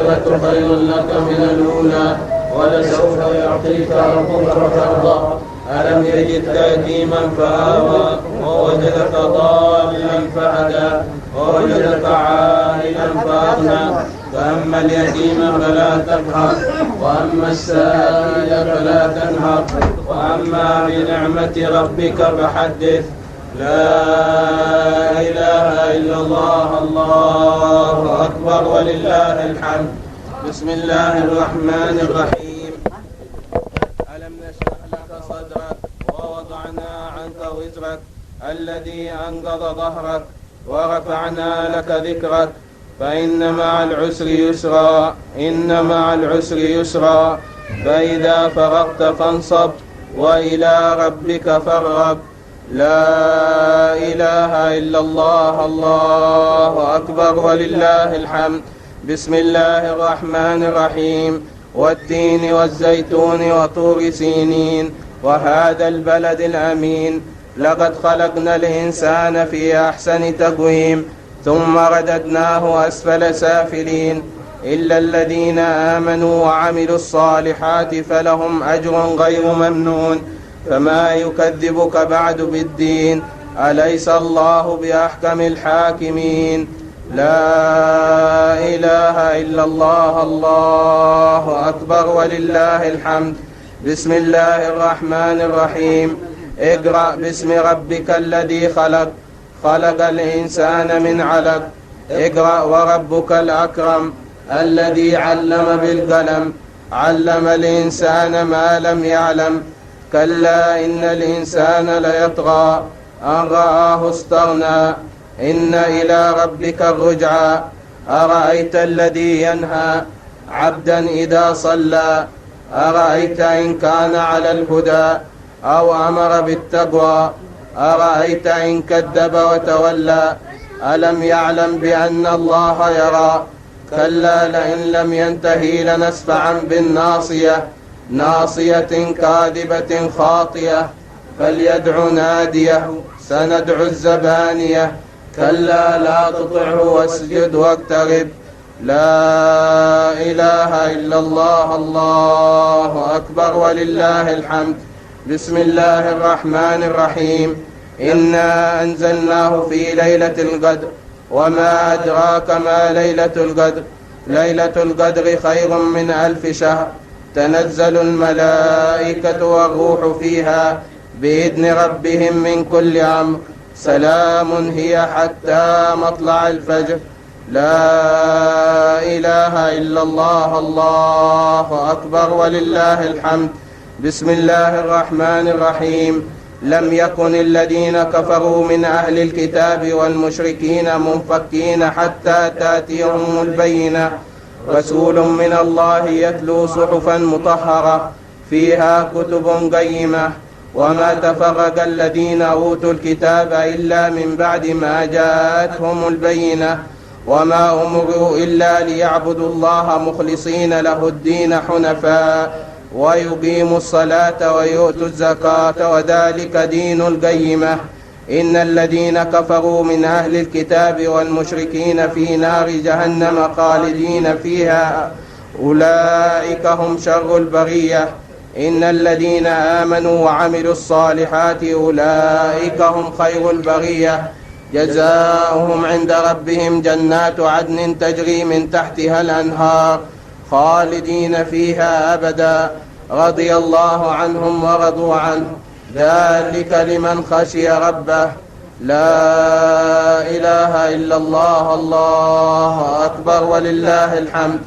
والآخرة خير لك من الأولى ولسوف يعطيك ربك فترضى. ألم يجدك يتيما فآوى ووجدك ضالا فهدى ووجدك عائلا فأغنى. فأما اليتيم فلا تقهر وأما السائل فلا تنهر وأما بنعمة ربك فحدث. لا إله إلا الله، الله أكبر ولله الحمد. بسم الله الرحمن الرحيم. ألم نشرح لك صدرك ووضعنا عنك وزرك الذي أنقض ظهرك ورفعنا لك ذكرك فإن مع العسر يسرا إن مع العسر يسرا فإذا فرغت فانصب وإلى ربك فارغب. لا إله إلا الله، الله أكبر ولله الحمد. بسم الله الرحمن الرحيم. والتين والزيتون وطور سينين وهذا البلد الأمين. لقد خلقنا الإنسان في أحسن تقويم ثم رددناه أسفل سافلين إلا الذين آمنوا وعملوا الصالحات فلهم أجر غير ممنون. فما يكذبك بعد بالدين؟ أليس الله بأحكم الحاكمين؟ لا إله إلا الله، الله أكبر ولله الحمد. بسم الله الرحمن الرحيم. اقرأ باسم ربك الذي خلق، خلق الإنسان من علق. اقرأ وربك الأكرم الذي علم بالقلم، علم الإنسان ما لم يعلم. كلا إن الإنسان ليطغى أن رآه استغنى إن إلى ربك الرجعى. أرأيت الذي ينهى عبدا إذا صلى أرأيت إن كان على الهدى أو أمر بالتقوى أرأيت إن كذب وتولى. ألم يعلم بأن الله يرى. كلا لئن لم ينتهي لنسفعا بالناصية، ناصية كاذبة خاطية فليدع ناديه سندع الزبانية. كلا لا تطعه واسجد واقترب. لا إله إلا الله، الله أكبر ولله الحمد. بسم الله الرحمن الرحيم. إنا أنزلناه في ليلة القدر وما أدراك ما ليلة القدر. ليلة القدر خير من 1000 شهر. تنزل الملائكة والروح فيها بإذن ربهم من كل أمر. سلام هي حتى مطلع الفجر. لا إله إلا الله، الله أكبر ولله الحمد. بسم الله الرحمن الرحيم. لم يكن الذين كفروا من أهل الكتاب والمشركين منفكين حتى تأتيهم البينة. رسول من الله يتلو صحفا مطهرة فيها كتب قيمة. وما تفرق الذين أوتوا الكتاب إلا من بعد ما جاءتهم البينة. وما أمروا إلا ليعبدوا الله مخلصين له الدين حنفاء ويقيموا الصلاة ويؤتوا الزكاة وذلك دين القيمة. إن الذين كفروا من أهل الكتاب والمشركين في نار جهنم خالدين فيها أولئك هم شر البرية. إن الذين آمنوا وعملوا الصالحات أولئك هم خير البرية. جزاؤهم عند ربهم جنات عدن تجري من تحتها الأنهار خالدين فيها أبدا. رضي الله عنهم ورضوا عنه ذلك لمن خشي ربه. لا إله إلا الله، الله أكبر ولله الحمد.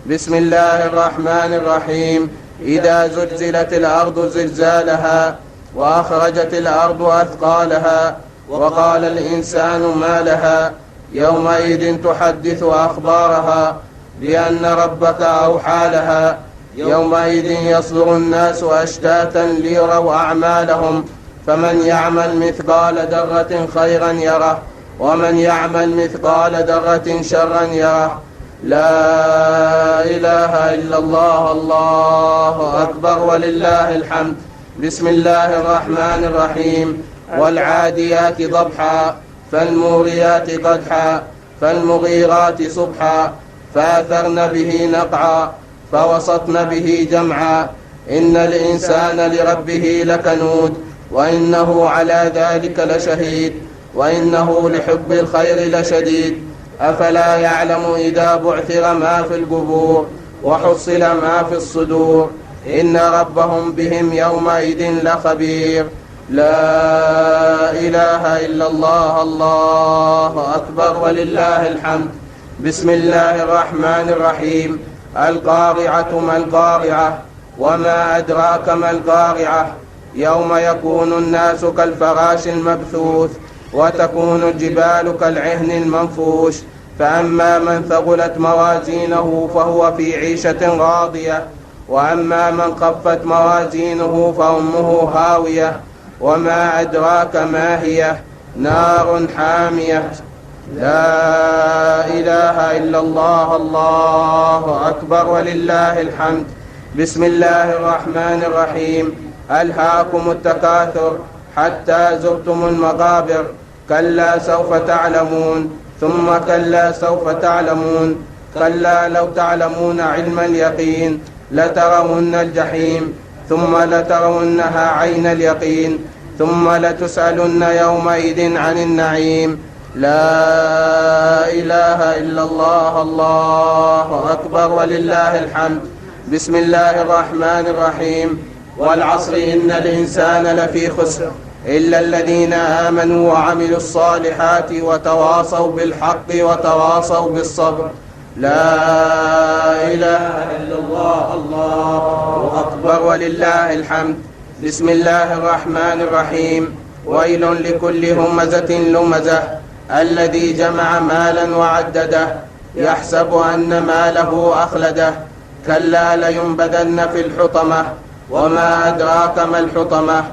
بسم الله الرحمن الرحيم. إذا زلزلت الأرض زلزالها وأخرجت الأرض أثقالها وقال الإنسان ما لها يومئذ تحدث أخبارها بأن ربك أوحى لها. يومئذ يصدر الناس أشتاتا ليروا أعمالهم فمن يعمل مثقال ذرة خيرا يره ومن يعمل مثقال ذرة شرا يره. لا إله إلا الله، الله أكبر ولله الحمد. بسم الله الرحمن الرحيم. والعاديات ضبحا فالموريات قدحا فالمغيرات صبحا فأثرن به نقعا فوسطن به جمعا. إن الإنسان لربه لكنود وإنه على ذلك لشهيد وإنه لحب الخير لشديد. أفلا يعلم إذا بعثر ما في القبور وحصل ما في الصدور إن ربهم بهم يومئذ لخبير. لا إله إلا الله. الله أكبر ولله الحمد. بسم الله الرحمن الرحيم. القارعة ما القارعة وما أدراك ما القارعة. يوم يكون الناس كالفراش المبثوث وتكون الجبال كالعهن المنفوش. فأما من ثقلت موازينه فهو في عيشة راضية وأما من خفت موازينه فأمه هاوية. وما أدراك ما هي نار حامية. لا إله إلا الله. الله أكبر ولله الحمد. بسم الله الرحمن الرحيم. ألهاكم التكاثر حتى زرتم المقابر. كلا سوف تعلمون ثم كلا سوف تعلمون. كلا لو تعلمون علم اليقين لترون الجحيم ثم لترونها عين اليقين ثم لتسألن يومئذ عن النعيم. لا إله إلا الله. الله أكبر ولله الحمد. بسم الله الرحمن الرحيم. والعصر إن الإنسان لفي خسر إلا الذين آمنوا وعملوا الصالحات وتواصوا بالحق وتواصوا بالصبر. لا إله إلا الله. الله أكبر ولله الحمد. بسم الله الرحمن الرحيم. ويل لكل همزة لمزة الذي جمع مالا وعدده يحسب أن ماله أخلده. كلا لينبذن في الحطمة. وما أدراك ما الحطمة.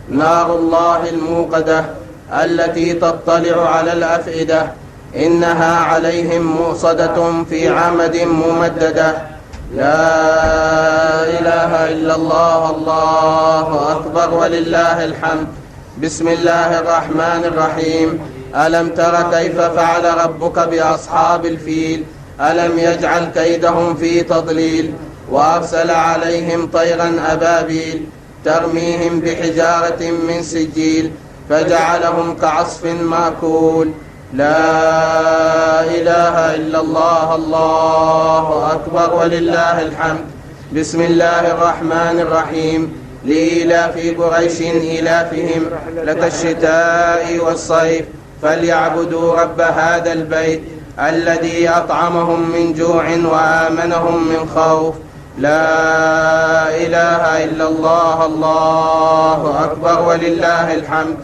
نار الله الموقدة التي تطلع على الأفئدة. إنها عليهم مؤصدة في عمد ممددة. لا إله إلا الله. الله أكبر ولله الحمد. بسم الله الرحمن الرحيم. ألم تر كيف فعل ربك بأصحاب الفيل. ألم يجعل كيدهم في تضليل وأرسل عليهم طيرا أبابيل ترميهم بحجارة من سجيل فجعلهم كعصف مأكول. لا إله إلا الله. الله أكبر ولله الحمد. بسم الله الرحمن الرحيم. لإيلاف قريش إيلافهم رحلة الشتاء والصيف فليعبدوا رب هذا البيت الذي أطعمهم من جوع وآمنهم من خوف. لا إله إلا الله. الله أكبر ولله الحمد.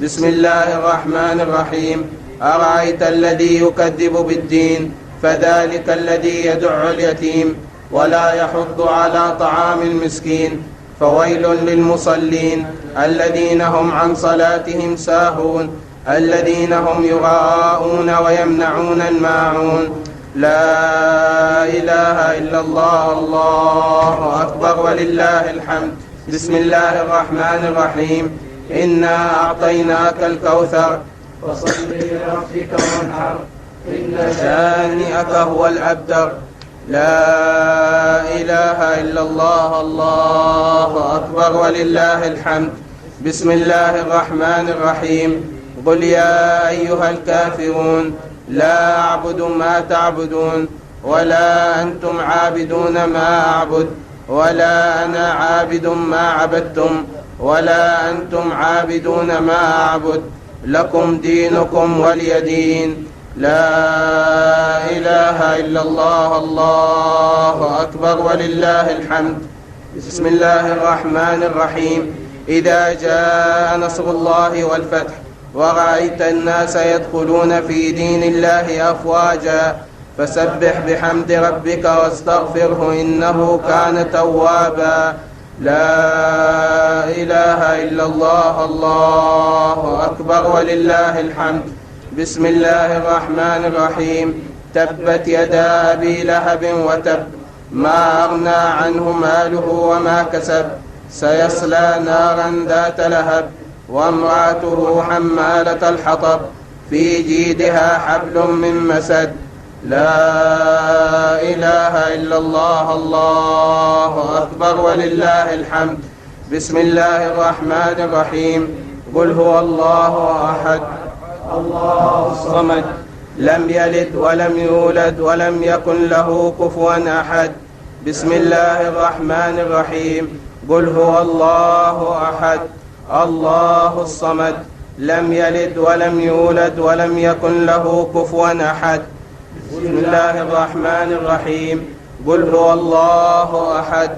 بسم الله الرحمن الرحيم. أرأيت الذي يكذب بالدين فذلك الذي يدع اليتيم ولا يحض على طعام المسكين. فويل للمصلين الذين هم عن صلاتهم ساهون الذين هم يراءون ويمنعون الماعون. لا إله إلا الله. الله أكبر ولله الحمد. بسم الله الرحمن الرحيم. إنا أعطيناك الكوثر فصل لربك وانحر إن شانئك هو الأبتر. لا إله إلا الله. الله أكبر ولله الحمد. بسم الله الرحمن الرحيم. قل يا أيها الكافرون لا أعبد ما تعبدون ولا أنتم عابدون ما أعبد ولا أنا عابد ما عبدتم ولا أنتم عابدون ما أعبد لكم دينكم ولي دين. لا إله إلا الله. الله أكبر ولله الحمد. بسم الله الرحمن الرحيم. إذا جاء نصر الله والفتح ورأيت الناس يدخلون في دين الله أفواجا فسبح بحمد ربك واستغفره إنه كان توابا. لا إله إلا الله. الله أكبر ولله الحمد. بسم الله الرحمن الرحيم. تبت يدا أبي لهب وتب ما أغنى عنه ماله وما كسب سيصلى نارا ذات لهب وامرأته حمالة الحطب في جيدها حبل من مسد لا إله إلا الله الله أكبر ولله الحمد. بسم الله الرحمن الرحيم. قل هو الله أحد الله الصمد لم يلد ولم يولد ولم يكن له كفوا أحد. بسم الله الرحمن الرحيم. قل هو الله أحد الله الصمد لم يلد ولم يولد ولم يكن له كفوا أحد. بسم الله الرحمن الرحيم. قل هو الله أحد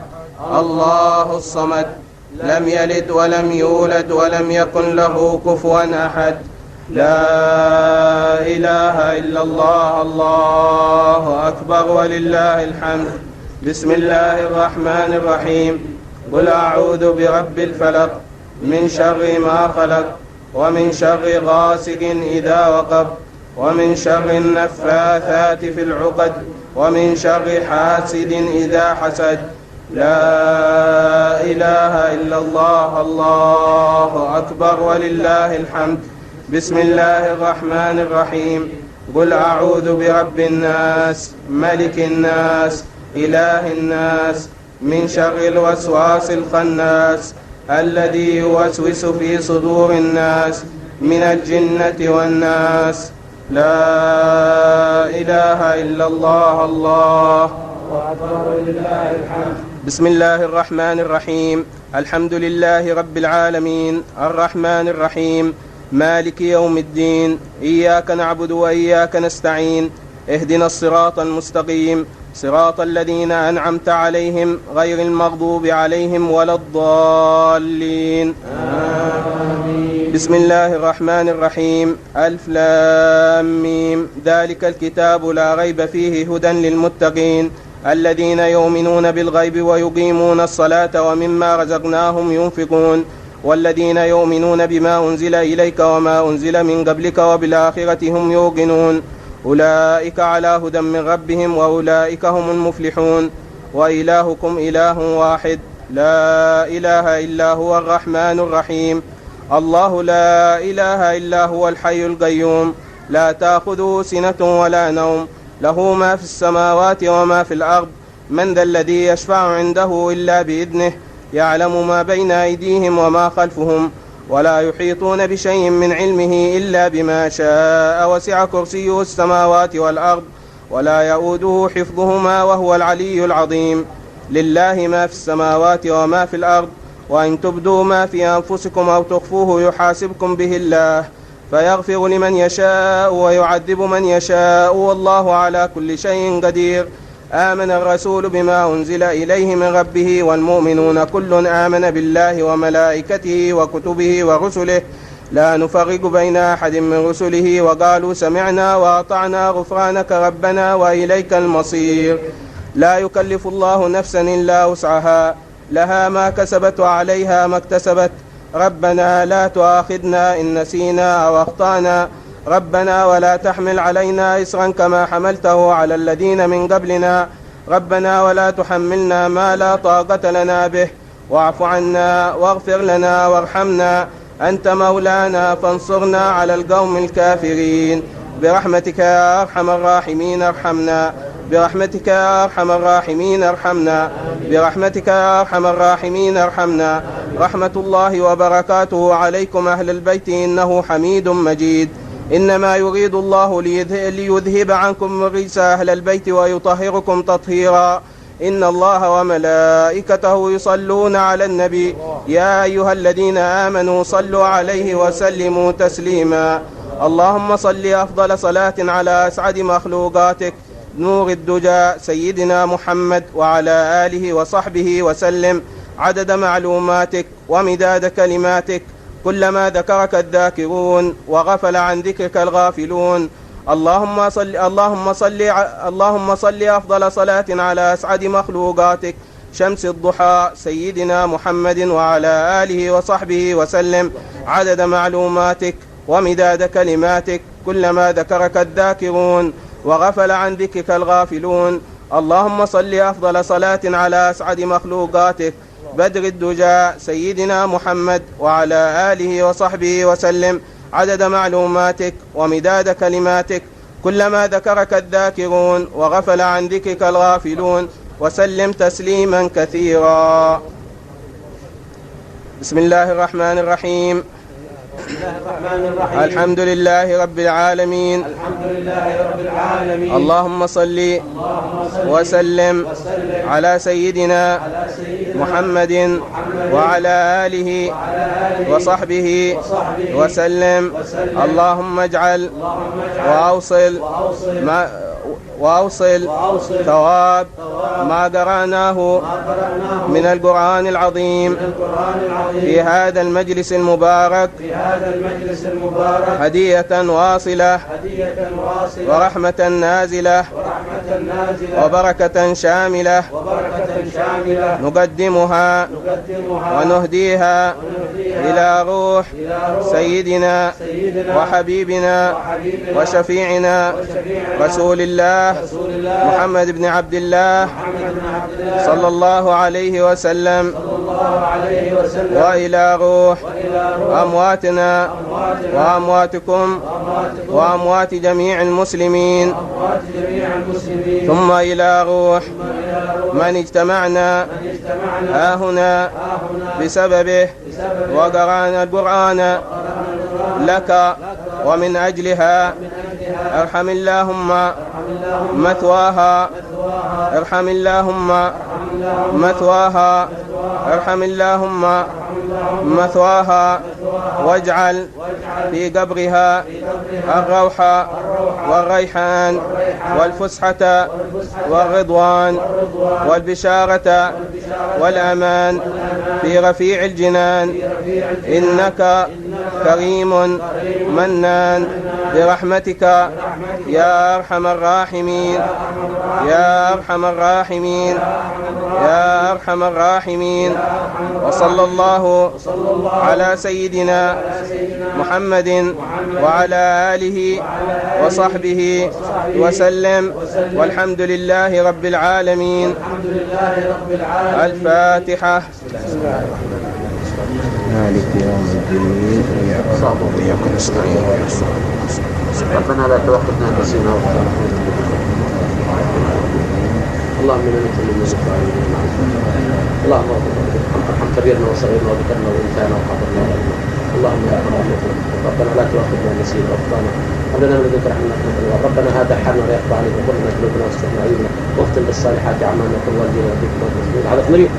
الله الصمد لم يلد ولم يولد ولم يكن له كفوا أحد. لا إله إلا الله الله أكبر ولله الحمد. بسم الله الرحمن الرحيم. قل أعوذ برب الفلق من شر ما خلق ومن شر غاسق إذا وقب ومن شر النفاثات في العقد ومن شر حاسد إذا حسد. لا إله إلا الله الله أكبر ولله الحمد. بسم الله الرحمن الرحيم. قل أعوذ برب الناس ملك الناس إله الناس من شر الوسواس الخناس الذي يوسوس في صدور الناس من الجنة والناس. لا إله إلا الله الله أكبر ولله الحمد. بسم الله الرحمن الرحيم. الحمد لله رب العالمين الرحمن الرحيم مالك يوم الدين. إياك نعبد وإياك نستعين. اهدنا الصراط المستقيم صراط الذين أنعمت عليهم غير المغضوب عليهم ولا الضالين. آمين. بسم الله الرحمن الرحيم. ألف لام ميم. ذلك الكتاب لا ريب فيه هدى للمتقين الذين يؤمنون بالغيب ويقيمون الصلاة ومما رزقناهم ينفقون والذين يؤمنون بما أنزل إليك وما أنزل من قبلك وبالآخرة هم يوقنون أولئك على هدى من ربهم وأولئك هم المفلحون. وإلهكم إله واحد لا إله إلا هو الرحمن الرحيم. الله لا إله إلا هو الحي القيوم لا تأخذه سنة ولا نوم له ما في السماوات وما في الأرض. من ذا الذي يشفع عنده إلا بإذنه يعلم ما بين أيديهم وما خلفهم ولا يحيطون بشيء من علمه إلا بما شاء. وسع كرسيه السماوات والأرض ولا يؤوده حفظهما وهو العلي العظيم. لله ما في السماوات وما في الأرض وإن تبدوا ما في أنفسكم أو تخفوه يحاسبكم به الله فيغفر لمن يشاء ويعذب من يشاء والله على كل شيء قدير. آمن الرسول بما أنزل إليه من ربه والمؤمنون كل آمن بالله وملائكته وكتبه ورسله لا نفرق بين أحد من رسله وقالوا سمعنا وأطعنا غفرانك ربنا وإليك المصير. لا يكلف الله نفسا إلا وسعها لها ما كسبت وعليها ما اكتسبت. ربنا لا تؤاخذنا إن نسينا أو أخطأنا ربنا ولا تحمل علينا إصرا كما حملته على الذين من قبلنا ربنا ولا تحملنا ما لا طاقة لنا به واعف عنا واغفر لنا وارحمنا أنت مولانا فانصرنا على القوم الكافرين. برحمتك يا أرحم الراحمين ارحمنا برحمتك يا أرحم الراحمين ارحمنا برحمتك يا أرحم الراحمين ارحمنا. رحمة الله وبركاته عليكم أهل البيت إنه حميد مجيد. إنما يريد الله ليذهب عنكم الرجس أهل البيت ويطهركم تطهيرا. إن الله وملائكته يصلون على النبي يا أيها الذين آمنوا صلوا عليه وسلموا تسليما. اللهم صل أفضل صلاة على أسعد مخلوقاتك نور الدجى سيدنا محمد وعلى آله وصحبه وسلم عدد معلوماتك ومداد كلماتك كلما ذكرك الذاكرون وغفل عن ذكرك الغافلون. اللهم صل أفضل صلاة على أسعد مخلوقاتك شمس الضحى سيدنا محمد وعلى آله وصحبه وسلم عدد معلوماتك ومداد كلماتك كلما ذكرك الذاكرون وغفل عن ذكرك الغافلون. اللهم صل أفضل صلاة على أسعد مخلوقاتك بدر الدجى سيدنا محمد وعلى آله وصحبه وسلم عدد معلوماتك ومداد كلماتك كلما ذكرك الذاكرون وغفل عن ذكرك الغافلون، وسلم تسليما كثيرا. بسم الله الرحمن الرحيم. الحمد لله رب العالمين. اللهم صل وسلم على سيدنا محمد وعلى آله وصحبه وسلم. اللهم اجعل وأوصل ثواب ما قرأناه من القرآن العظيم في هذا المجلس المبارك هدية واصلة ورحمة نازلة وبركة شاملة نقدمها ونهديها إلى روح سيدنا وحبيبنا وشفيعنا رسول الله محمد بن عبد الله صلى الله عليه وسلم، وإلى روح أمواتنا وأمواتكم وأموات جميع المسلمين، ثم إلى روح من اجتمعنا هنا بسببه وقرأنا القرآن لك ومن أجلها. ارحم اللهم مثواها، ارحم اللهم مثواها، ارحم اللهم مثواها، واجعل في قبرها الروح والريحان والفسحة والرضوان والبشارة والأمان في رفيع الجنان، إنك كريم منان برحمتك يا أرحم الراحمين، يا أرحم الراحمين، يا أرحم الراحمين. وصلى الله على سيدنا محمد وعلى آله وصحبه وسلم، والحمد لله رب العالمين. الفاتحة. مالك يوم الدين إياك نستعين. ربنا لا تؤاخذنا إن نسينا واخطأنا. اللهم إنا نسألك من الصالحين. اللهم ارحم كبيرنا وصغيرنا وذكرنا وانثانا وحضرنا وغيرنا. اللهم يا ارحم الراحمين ربنا لا تؤاخذنا إن نسينا واخطأنا. هب لنا من لدنك رحمة ربنا هذا حالنا لا يخفى عليك، وقل لنا ذنوبنا واستغفر عيوبنا واختم بالصالحات اعمالنا كل والدينا وبكم. هذا مريض.